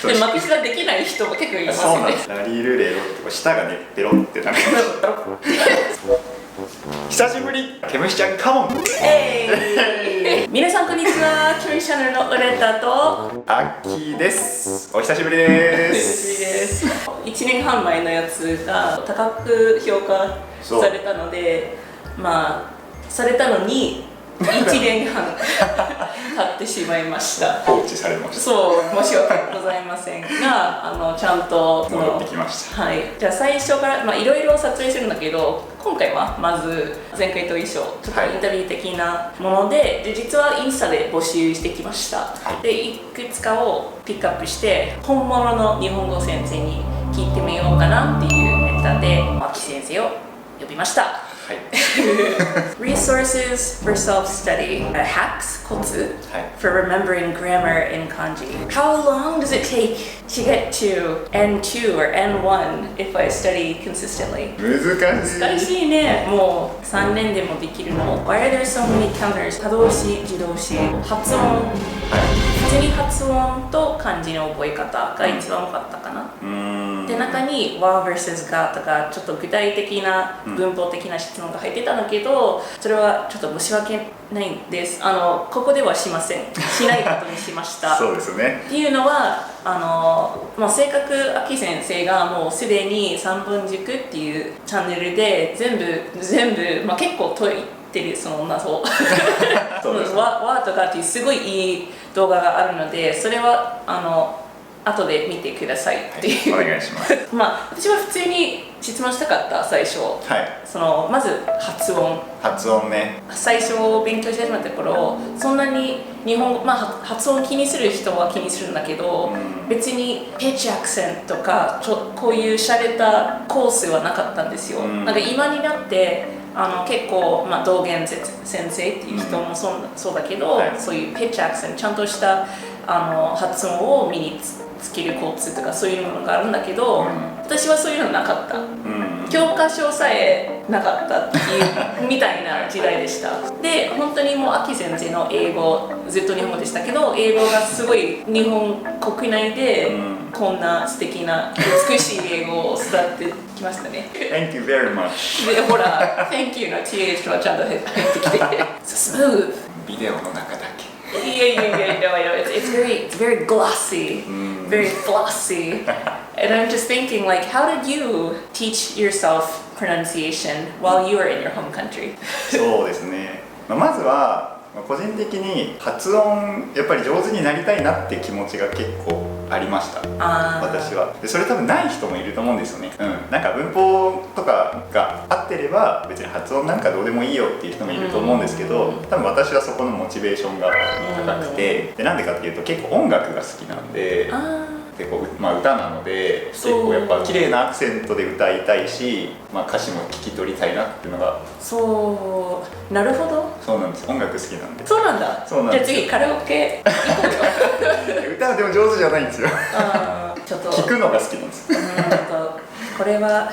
でも私ができない人も結構いますよね。そうなんです。ラリールレロって舌がねペロってなんか久しぶり、ケムシちゃんカモン。皆さんこんにちは。キュリチャンネルのウレタとアッキーです。お久しぶりです。1年半前のやつが高く評価されたので、まあされたのに1年半経ってしまいました。放置されました。そう、申し訳ございませんが、ちゃんと戻ってきました。はい。じゃあ最初からいろいろ撮影するんだけど、今回はまず前回と一緒、ちょっとインタビュー的なもので、実はインスタで募集してきました。はい、で、いくつかをピックアップして本物の日本語先生に聞いてみようかなっていうネタで、牧先生を呼びました。Resources for self-study, hacks, コツ for remembering grammar in kanji. How long does it take to get to N2 or N1 if I study consistently? 難しいね。もう3年でもできるの。Why are there so many counters? 可動詞、自動詞、発音。普通に発音と漢字の覚え方が一番多かったかな。で、中に和 vs がとかちょっと具体的な文法的な質問が入ってたんだけど、それはちょっと申し訳ないんです。ここではしません。しないことにしました。そうですね。っていうのは、もう正確秋先生がもうすでに三分塾っていうチャンネルで全部、結構解いてるその謎和とかっていうすごいいい動画があるので、それは後で見てくださいっていう、お願いします。私は普通に質問したかった最初、まず発音ね。最初勉強し始めた頃、そんなに日本語、発音気にする人は気にするんだけど、別にピッチアクセントとかこういう洒落たコースはなかったんですよ。なんか今になって結構、道元先生っていう人もそうだけど、そういうピッチアクセントちゃんとした発音を身につけるコツとかそういうものがあるんだけど、私はそういうのなかった、教科書さえなかったっていうみたいな時代でした。で、本当にもう秋先生の英語ずっと日本語でしたけど、英語がすごい日本国内でこんな素敵な美しい英語を育ってきましたね。Thank you very much。 で、ほら Thank you の TH はちゃんと入ってきてSmooth。 ビデオの中だけ。No, it's very glossy, very flossy. And I'm just thinking, like, how did you teach yourself pronunciation while you were in your home country? そうですね。まずは個人的に発音やっぱり上手になりたいなって気持ちが結構ありました。私は。でそれ多分ない人もいると思うんですよね。なんか文法とかが合ってれば別に発音なんかどうでもいいよっていう人もいると思うんですけど、多分私はそこのモチベーションが高くて、でなんでかっていうと結構音楽が好きなんで。結構歌なので結構やっぱ綺麗なアクセントで歌いたいし、歌詞も聞き取りたいなっていうのが。そうなるほど。そうなんです。音楽好きなんで。そうなんだ。じゃあ次カラオケ行こうよ。歌はでも上手じゃないんですよ。ちょっと聞くのが好きなんです。これは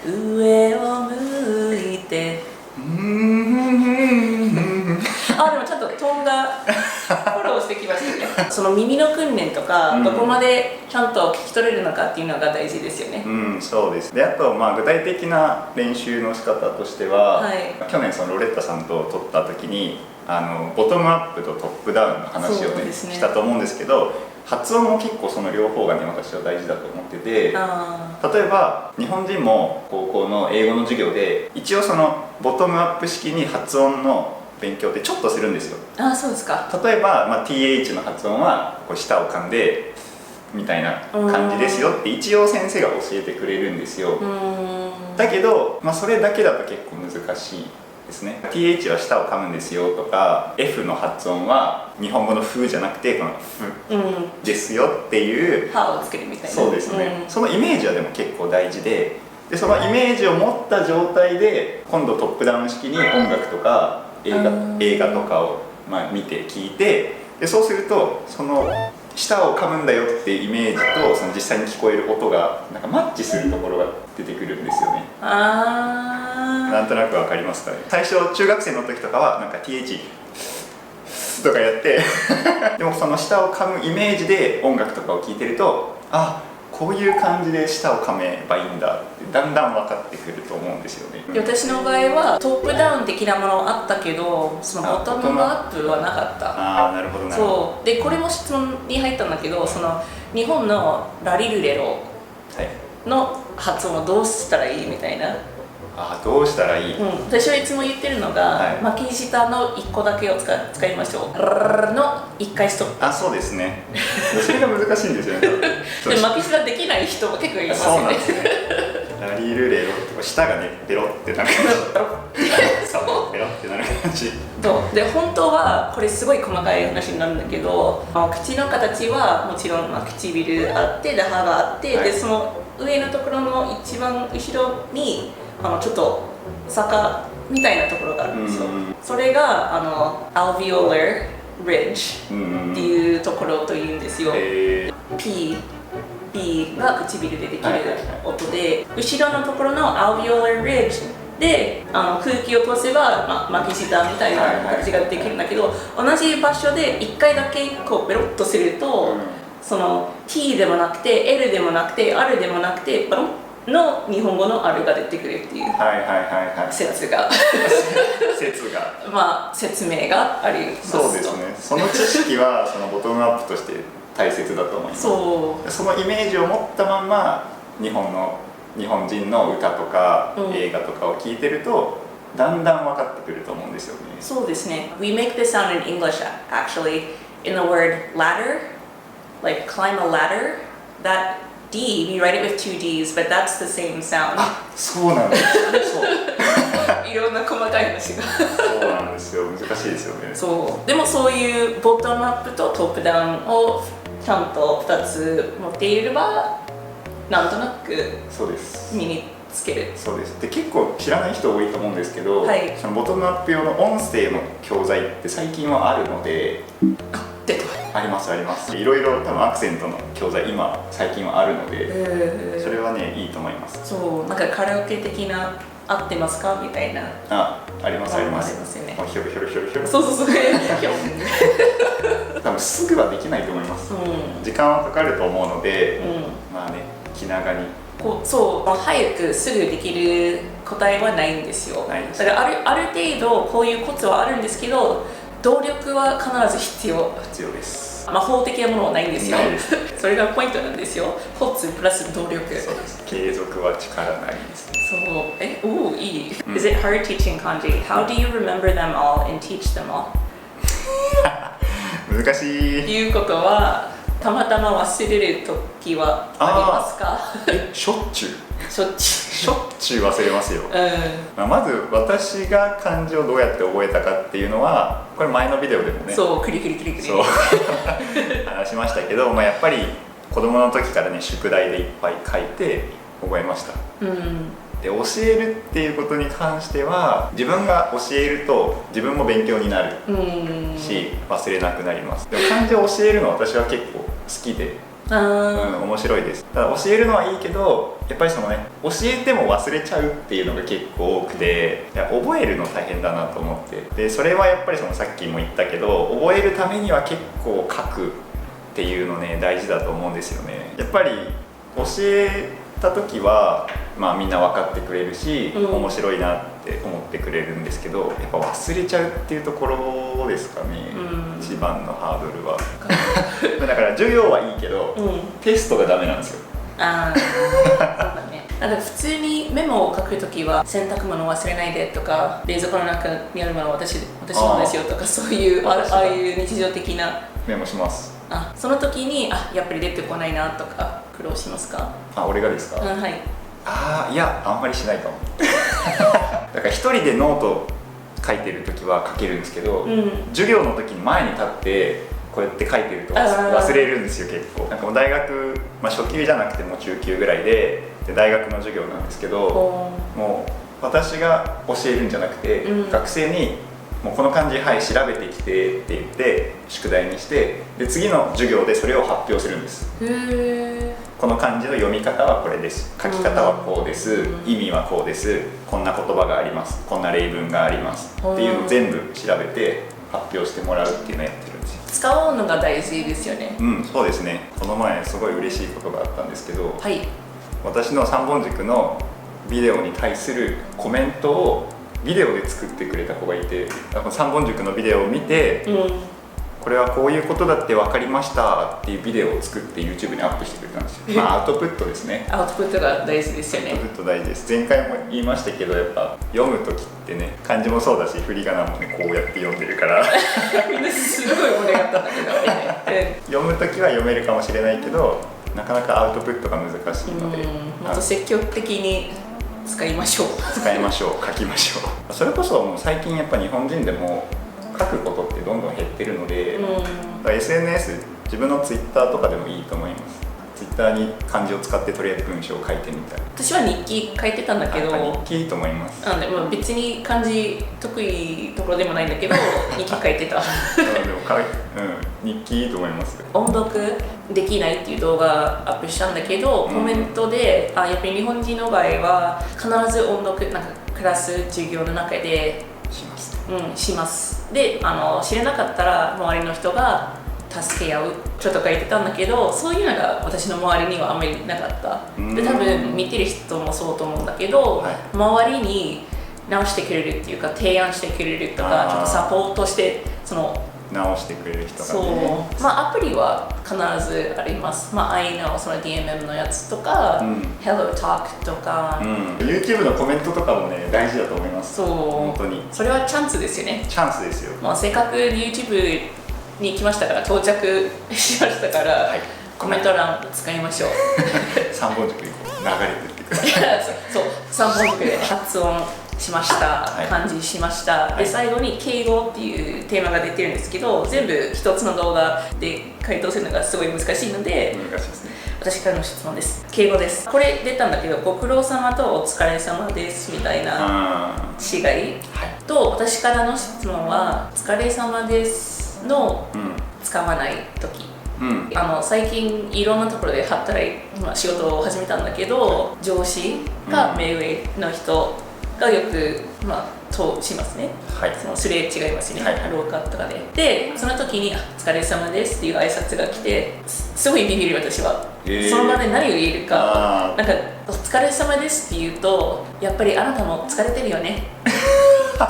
上を向いてでもちゃんとトーンがフォローしてきましたね。その耳の訓練とか、どこまでちゃんと聞き取れるのかっていうのが大事ですよね。そうです。であと具体的な練習の仕方としては、去年そのロレッタさんと撮った時にボトムアップとトップダウンの話をしたと思うんですけど、発音も結構その両方がね私は大事だと思ってて、例えば日本人も高校の英語の授業で一応そのボトムアップ式に発音の勉強ってちょっとするんですよ。そうですか。例えば、TH の発音はこう舌を噛んでみたいな感じですよって一応先生が教えてくれるんですよ。だけど、それだけだと結構難しいですね。 TH は舌を噛むんですよとか F の発音は日本語のフじゃなくてこのフですよっていう歯をつけるみたいな。そうですね、そのイメージはでも結構大事で、そのイメージを持った状態で今度トップダウン式に音楽とか映画とかを見て聞いて、でそうするとその舌を噛むんだよっていうイメージとその実際に聞こえる音がなんかマッチするところが出てくるんですよね。なんとなくわかりますかね。最初中学生の時とかはなんか TH スとかやってでもその舌を噛むイメージで音楽とかを聴いてると、あ、こういう感じで舌を噛めばいいんだってだんだん分かってくると思うんですよね。で私の場合はトップダウン的なものあったけど、そのボトムアップはなかった。ああ、なるほどなるほど。そうで、これも質問に入ったんだけど、その日本のラリルレロの発音をどうしたらいいみたいな。あ、どうしたらいい、私はいつも言ってるのが、巻き舌の1個だけを使いましょう。の1回ストップ。あ、そうですね。それが難しいんですよね。で巻き舌できない人も結構いますよね。そうなんですね。ラリルレロって舌がね、ペロってなる感じ。そうペロってなる感じ。で本当はこれすごい細かい話になるんだけど、口の形はもちろん唇あって、で歯があって、でその上のところの一番後ろにちょっと坂みたいなところがあるんですよ。それがalveolar ridge っていうところというんですよ。P、B が唇でできる音で、後ろのところの alveolar ridge で空気を通せば、巻き舌みたいな形ができるんだけど、同じ場所で1回だけこうベロッとすると、その T でもなくて L でもなくて R でもなくてバロンの日本語の R が出てくるっていう説が説明があります。そうですね。その知識はそのボトムアップとして大切だと思います。そのイメージを持ったまんま日本人の歌とか映画とかを聞いてるとだんだん分かってくると思うんですよね。そうですね。We make this sound in English actually in the word ladder, like climb a ladder. That D, we write it with 2 Ds, but that's the same sound. そうなんですよね。いろんな細かい話が。そうなんですよ。難しいですよね。そう。でもそういうボトムアップとトップダウンをちゃんと2つ持っていれば、なんとなく身につける。そうです。で、結構知らない人多いと思うんですけど、そのボトムアップ用の音声の教材って最近はあるので。ありますあります。いろいろ多分アクセントの教材最近はあるので、それはねいいと思います。そう、なんかカラオケ的な合ってますかみたいな。ありますあります。ありますよね。ひょろひょろひょろひょろ。そう多分すぐはできないと思います。時間はかかると思うので、まあね、気長に。そう早くすぐできる答えはないんですよ。だからある程度こういうコツはあるんですけど、動力は必ず必要です。魔法的なものはないんですよ。それがポイントなんですよ。コツプラス動力。そうです。継続は力なりですね。そう。いい。Is it hard teaching kanji? How do you remember them all and teach them all? 難しい。いうことは、たまたま忘れる時はありますか？しょっちゅう忘れますよ。まず私が漢字をどうやって覚えたかっていうのは、これ前のビデオでもね、クリ話しましたけど、やっぱり子供の時からね宿題でいっぱい書いて覚えました。で、教えるっていうことに関しては、自分が教えると自分も勉強になるし忘れなくなります。でも漢字を教えるのは私は結構好きで、面白いです。ただ教えるのはいいけど、やっぱりそのね、教えても忘れちゃうっていうのが結構多くて、覚えるの大変だなと思って、でそれはやっぱりそのさっきも言ったけど、覚えるためには結構書くっていうのね大事だと思うんですよね。やっぱり教えた時はみんな分かってくれるし、面白いなって思ってくれるんですけど、やっぱ忘れちゃうっていうところですかね、一番のハードルは。だから授業はいいけど、テストがダメなんですよ。そうだね。普通にメモを書くときは、洗濯物忘れないでとか、冷蔵庫の中にあるもの私のですよとか、そういうああいう日常的なメモします。その時にやっぱり出てこないなとか苦労しますか？俺がですか？はい。いや、あんまりしないかも。だから一人でノート書いてる時は書けるんですけど、授業の時に前に立ってこうやって書いてると忘れるんですよ。結構なんかもう大学、初級じゃなくても中級ぐらいで大学の授業なんですけど、もう私が教えるんじゃなくて、学生にもうこの漢字調べてきてって言って宿題にして、で次の授業でそれを発表するんです。この漢字の読み方はこれです、書き方はこうです、意味はこうです、こんな言葉があります、こんな例文がありますっていうのを全部調べて発表してもらうっていうのをやってるんですよ。使うのが大事ですよね。うん、そうですね。この前すごい嬉しいことがあったんですけど、はい、私の三本軸のビデオに対するコメントをビデオで作ってくれた子がいて、三本軸のビデオを見て、これはこういうことだって分かりましたっていうビデオを作って YouTube にアップしてくれたんですよ。アウトプットですね。アウトプットが大事ですよね。アウトプット大事です。前回も言いましたけど、やっぱ読む時ってね、漢字もそうだし振り仮名もねこうやって読んでるからすごい盛り上がったんだけど読む時は読めるかもしれないけど、なかなかアウトプットが難しいので、もっと積極的に使いましょう使いましょう、書きましょう。それこそもう最近やっぱ日本人でも書くことってどんどん減ってるので、SNS、 自分の Twitter とかでもいいと思います。Twitter に漢字を使ってとりあえず文章を書いてみたい。私は日記書いてたんだけど、日記いいと思います。なんで、別に漢字得意ところでもないんだけど日記書いてたでも日記いいと思います。音読できないっていう動画アップしたんだけど、コメントでやっぱり日本人の場合は必ず音読なんかクラス授業の中でします。します。で知れなかったら周りの人が助け合うちょっと書いてたんだけど、そういうのが私の周りにはあんまりなかった。で多分見てる人もそうと思うんだけど、周りに直してくれるっていうか提案してくれるとかちょっとサポートして直してくれる人がね。そう、アプリは必ずあります。I know その DMM のやつとか、Hello Talk とか、YouTube のコメントとかもね大事だと思います。そう、本当にそれはチャンスですよね。チャンスですよ。せっかく YouTube に来ましたから到着しましたから、コメント欄使いましょう三本軸にこう流れてってくださいそう、三本軸で発音しました、漢字しました、で最後に敬語っていうテーマが出てるんですけど、全部一つの動画で回答するのがすごい難しいので、難しいですね。私からの質問です。敬語です。これ出たんだけど、ご苦労様とお疲れ様ですみたいな違い、と私からの質問はお疲れ様ですの使わない時、最近いろんなところで仕事を始めたんだけど、上司が目上の人がよく通しますね。すれ違いますね、廊下とかで。でその時に「お疲れ様です」っていう挨拶が来て、すごいビビる私は。その場で何を言えるか、なんか「お疲れ様です」って言うと、やっぱりあなたも疲れてるよねっ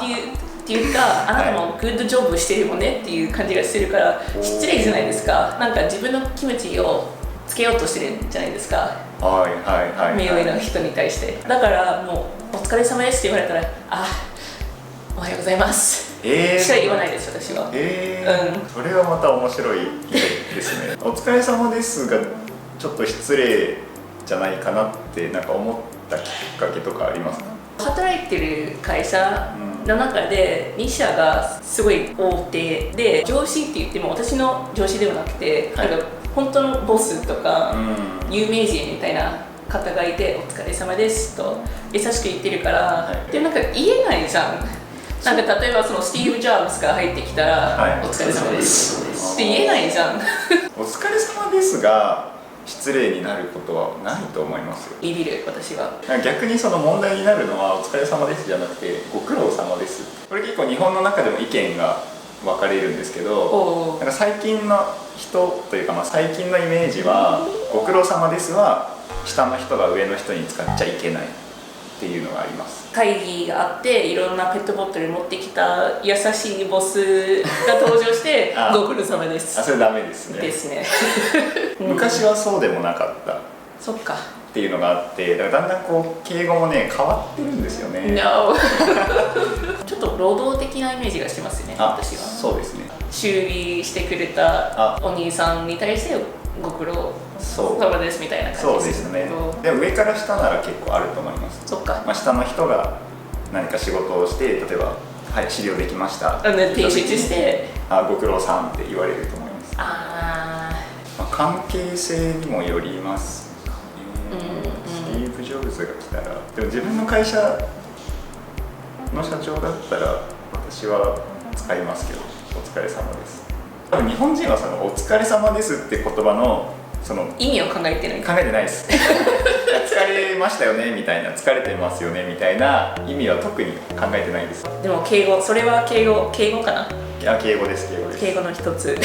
ていうか、あなたもグッドジョブしてるもんねっていう感じがしてるから失礼じゃないですか。なんか自分の気持ちをつけようとしてるんじゃないですか、目上の人に対して。だからもう「お疲れ様です」って言われたら「おはようございます」しか言わないです、私は。それはまた面白い意見ですね。お疲れ様ですがちょっと失礼じゃないかなってなんか思ったきっかけとかありますか？働いてる会社の中で2社がすごい大手で、上司って言っても私の上司ではなくて、なんか本当のボスとか有名人みたいな方がいて「お疲れ様です」と優しく言ってるから、でなんか言えないじゃん。なんか例えばそのスティーブ・ジョブズが入ってきたら「お疲れ様です」って言えないじゃんお疲れ様ですが失礼になることはないと思いますよ。ビビる、私は。逆にその問題になるのは「お疲れ様です」じゃなくて「ご苦労様です」。これ結構日本の中でも意見が分かれるんですけど、なんか最近の人というか、最近のイメージは「ご苦労様です」は下の人が上の人に使っちゃいけないっていうのがあります。会議があっていろんなペットボトル持ってきた優しいボスが登場して「ご苦労様です」それダメですね。ですね昔はそうでもなかった。そっか。っていうのがあって、だからだんだんこう敬語もね変わってるんですよね。No ちょっと労働的なイメージがしてますね、私は。そうですね。修理してくれたお兄さんに対してご苦労様ですみたいな感じです。そうですね。でも上から下なら結構あると思います。そっか。下の人が何か仕事をして、例えば「はい、資料できました」提出して「ご苦労さん」って言われると思います。関係性にもよりますね。スティーブ・ジョブズが来たら、でも自分の会社の社長だったら私は使いますけど「お疲れ様です」。多分日本人はその「お疲れ様です」って言葉のその意味を考えてない。考えてないです疲れましたよねみたいな、疲れてますよねみたいな意味は特に考えてないです。でも敬語、それは敬語かな。敬語です。敬語の一つ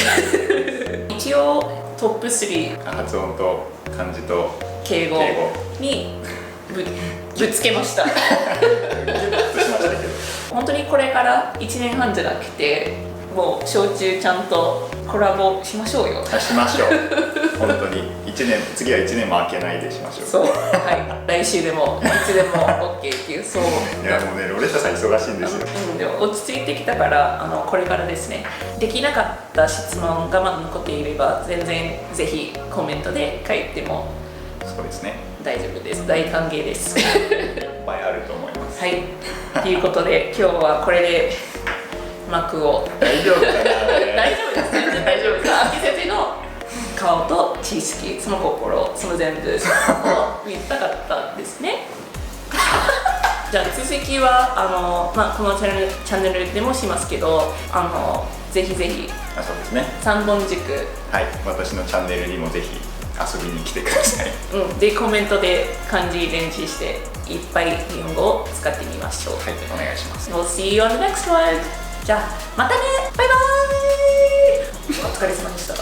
一応トップ3発音と漢字と敬語にぶつけました本当にこれから1年半じゃなくてもう焼酎ちゃんとコラボしましょうよ。しましょう本当に次は1年も開けないでしましょう。そう、はい、来週でもいつでも OK っていう。そう、いやもうねロレッタさん忙しいんですよ。でも落ち着いてきたからこれからですね、できなかった質問がまだ残っていれば全然ぜひコメントで書いてもそうですね、大丈夫です。大歓迎ですいっぱいあると思います。はい、ということで今日はこれで幕を大丈夫かな大丈夫です、全然大丈夫です。秋先生の顔と知識、その心、その全部を見たかったですねじゃあ続きはこのチャンネルでもしますけどぜひぜひそうですね、三本軸、はい、私のチャンネルにもぜひ遊びに来てください。でコメントで漢字練習していっぱい日本語を使ってみましょう。はい、お願いします。 We'll see you on the next one. じゃあまたね、バイバーイお疲れ様でした